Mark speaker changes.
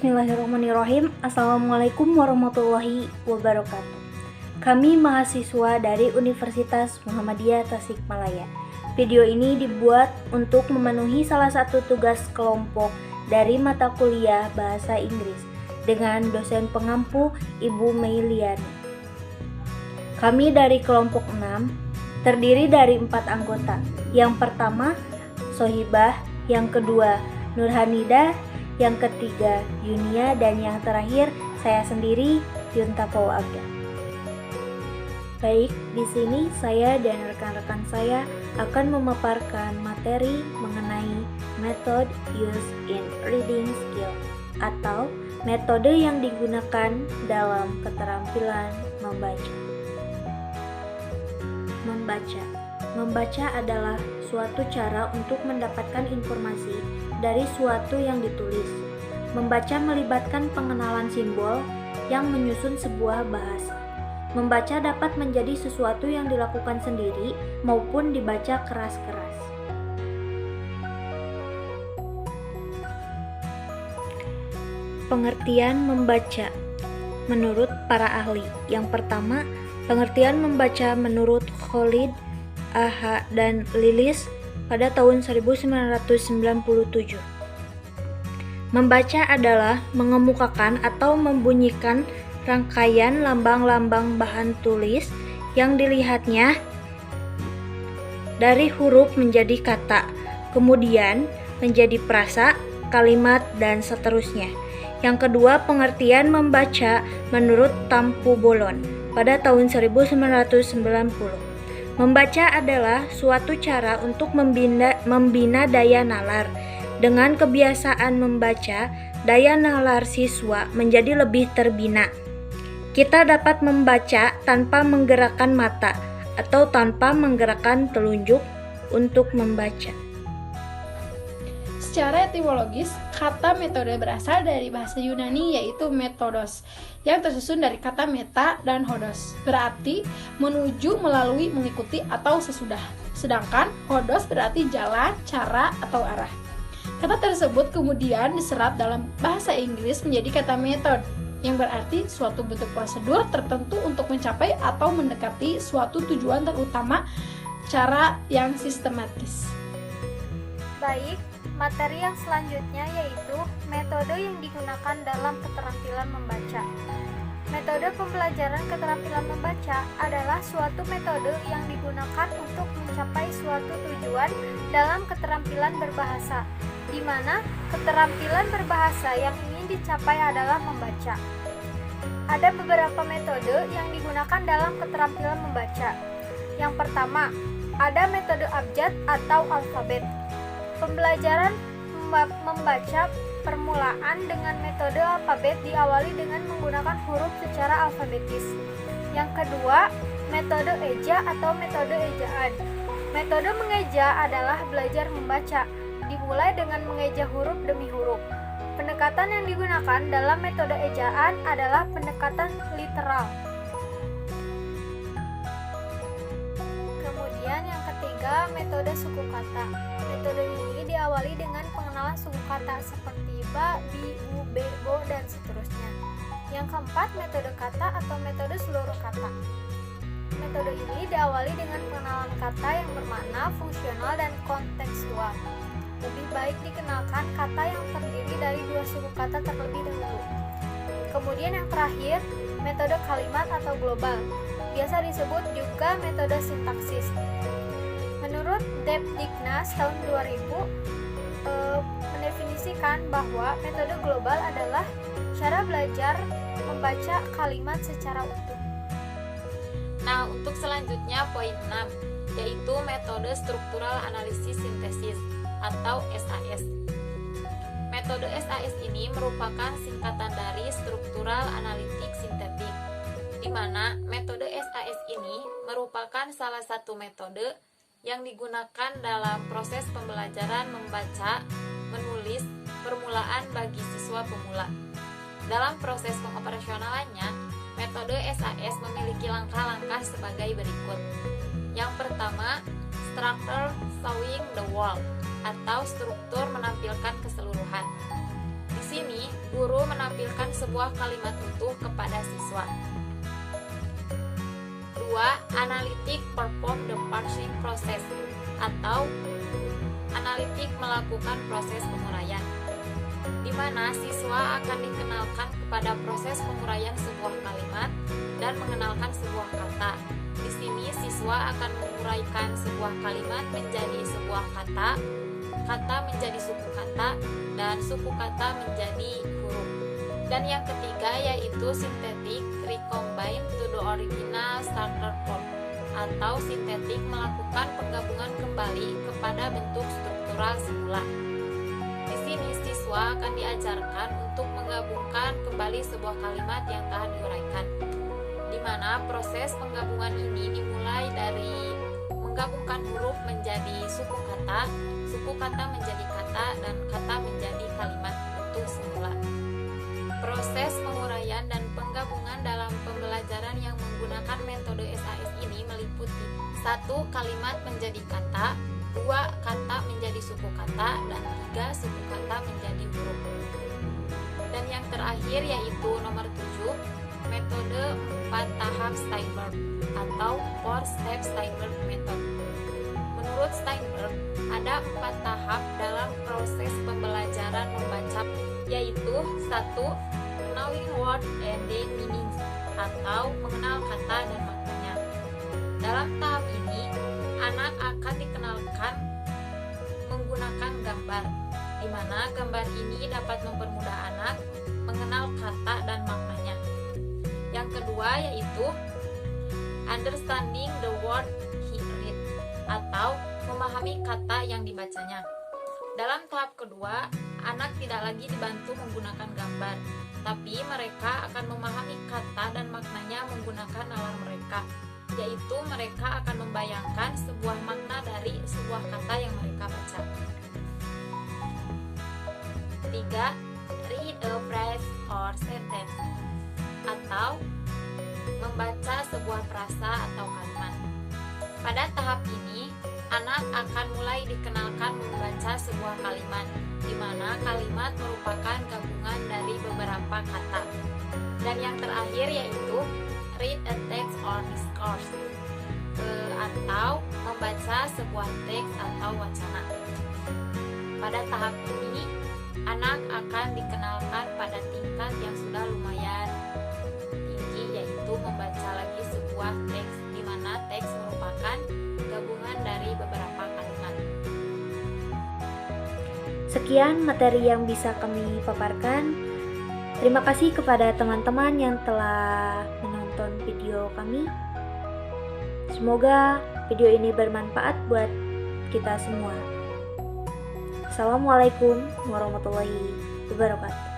Speaker 1: Bismillahirrahmanirrahim. Assalamualaikum warahmatullahi wabarakatuh. Kami mahasiswa dari Universitas Muhammadiyah Tasikmalaya. Video ini dibuat untuk memenuhi salah satu tugas kelompok dari mata kuliah Bahasa Inggris dengan dosen pengampu Ibu Meiliani. Kami dari kelompok 6 terdiri dari 4 anggota. Yang pertama Sohibah, yang kedua Nurhanidah, yang ketiga Yunia, dan yang terakhir saya sendiri, Yunta Abda. Baik, di sini saya dan rekan-rekan saya akan memaparkan materi mengenai method used in reading skill atau metode yang digunakan dalam keterampilan membaca. Membaca adalah suatu cara untuk mendapatkan informasi dari suatu yang ditulis. Membaca melibatkan pengenalan simbol yang menyusun sebuah bahasa. Membaca dapat menjadi sesuatu yang dilakukan sendiri maupun dibaca keras-keras. Pengertian membaca menurut para ahli. Yang pertama, pengertian membaca menurut Khalid, A.H. dan Lilis pada tahun 1997. Membaca adalah mengemukakan atau membunyikan rangkaian lambang-lambang bahan tulis yang dilihatnya dari huruf menjadi kata, kemudian menjadi frasa, kalimat, dan seterusnya. Yang kedua, pengertian membaca menurut Tampu Bolon pada tahun 1990. Membaca adalah suatu cara untuk membina daya nalar. Dengan kebiasaan membaca, daya nalar siswa menjadi lebih terbina. Kita dapat membaca tanpa menggerakkan mata atau tanpa menggerakkan telunjuk untuk membaca.
Speaker 2: Secara etimologis, kata metode berasal dari bahasa Yunani yaitu metodos, yang tersusun dari kata meta dan hodos, berarti menuju, melalui, mengikuti, atau sesudah. Sedangkan hodos berarti jalan, cara, atau arah. Kata tersebut kemudian diserap dalam bahasa Inggris menjadi kata method, yang berarti suatu bentuk prosedur tertentu untuk mencapai atau mendekati suatu tujuan terutama cara yang sistematis.
Speaker 3: Baik, materi yang selanjutnya yaitu metode yang digunakan dalam keterampilan membaca. Metode pembelajaran keterampilan membaca adalah suatu metode yang digunakan untuk mencapai suatu tujuan dalam keterampilan berbahasa, di mana keterampilan berbahasa yang ingin dicapai adalah membaca. Ada beberapa metode yang digunakan dalam keterampilan membaca. Yang pertama, ada metode abjad atau alfabet. Pembelajaran membaca permulaan dengan metode alfabet diawali dengan menggunakan huruf secara alfabetis. Yang kedua, metode eja atau metode ejaan. Metode mengeja adalah belajar membaca, dimulai dengan mengeja huruf demi huruf. Pendekatan yang digunakan dalam metode ejaan adalah pendekatan literal. Kemudian yang ketiga, metode suku kata. Metode ini diawali dengan pengenalan suku kata seperti ba, bi, bu, be, bo, dan seterusnya. Yang keempat, metode kata atau metode seluruh kata. Metode ini diawali dengan pengenalan kata yang bermakna fungsional dan kontekstual. Lebih baik dikenalkan kata yang terdiri dari 2 suku kata terlebih dahulu. Kemudian yang terakhir, metode kalimat atau global. Biasa disebut juga metode sintaksis. Menurut Debdiknas tahun 2000 mendefinisikan bahwa metode global adalah cara belajar membaca kalimat secara utuh.
Speaker 4: Nah, untuk selanjutnya poin 6, yaitu metode struktural analisis sintesis atau SAS. Metode SAS ini merupakan singkatan dari struktural analitik sintetik, di mana metode SAS ini merupakan salah satu metode yang digunakan dalam proses pembelajaran membaca, menulis, permulaan bagi siswa pemula. Dalam proses pengoperasionalannya, metode SAS memiliki langkah-langkah sebagai berikut. Yang pertama, structure showing the whole atau struktur menampilkan keseluruhan. Di sini guru menampilkan sebuah kalimat utuh kepada siswa. 2. Analitik perform the parsing process atau analitik melakukan proses penguraian, di mana siswa akan dikenalkan kepada proses penguraian sebuah kalimat dan mengenalkan sebuah kata. Di sini siswa akan menguraikan sebuah kalimat menjadi sebuah kata, kata menjadi suku kata, dan suku kata menjadi huruf. Dan yang ketiga yaitu sintetik recombine to the original starter form atau sintetik melakukan penggabungan kembali kepada bentuk struktural semula. Di sini siswa akan diajarkan untuk menggabungkan kembali sebuah kalimat yang telah diuraikan, di mana proses penggabungan ini dimulai dari menggabungkan huruf menjadi suku kata menjadi kata, dan kata menjadi kalimat utuh semula. Proses penguraian dan penggabungan dalam pembelajaran yang menggunakan metode SAS ini meliputi 1. Kalimat menjadi kata, 2. Kata menjadi suku kata, dan 3. Suku kata menjadi huruf. Dan yang terakhir yaitu nomor 7, metode 4 tahap Steinberg atau 4-step Steinberg method. Menurut Steinberg, ada 4 tahap dalam proses pembelajaran membaca, yaitu 1. Knowing word and their meanings atau mengenal kata dan maknanya. Dalam tahap ini, anak akan dikenalkan menggunakan gambar, di mana gambar ini dapat mempermudah anak mengenal kata dan maknanya. Yang kedua yaitu understanding the word he read atau memahami kata yang dibacanya. Dalam tahap kedua, anak tidak lagi dibantu menggunakan gambar, tapi mereka akan memahami kata dan maknanya menggunakan nalar mereka, yaitu mereka akan membayangkan sebuah makna dari sebuah kata yang mereka baca. 3. Read a phrase or sentence atau membaca sebuah frasa atau kalimat. Pada tahap ini, anak akan mulai dikenalkan membaca sebuah kalimat, di mana kalimat merupakan gabungan dari beberapa kata. Dan yang terakhir yaitu read a text or discourse atau membaca sebuah teks atau wacana. Pada tahap ini, anak akan dikenalkan pada tingkat yang sudah lumayan tinggi, yaitu membaca lagi sebuah teks, di mana teks merupakan gabungan dari beberapa kalimat.
Speaker 1: Sekian materi yang bisa kami paparkan. Terima kasih kepada teman-teman yang telah menonton video kami. Semoga video ini bermanfaat buat kita semua. Assalamualaikum warahmatullahi wabarakatuh.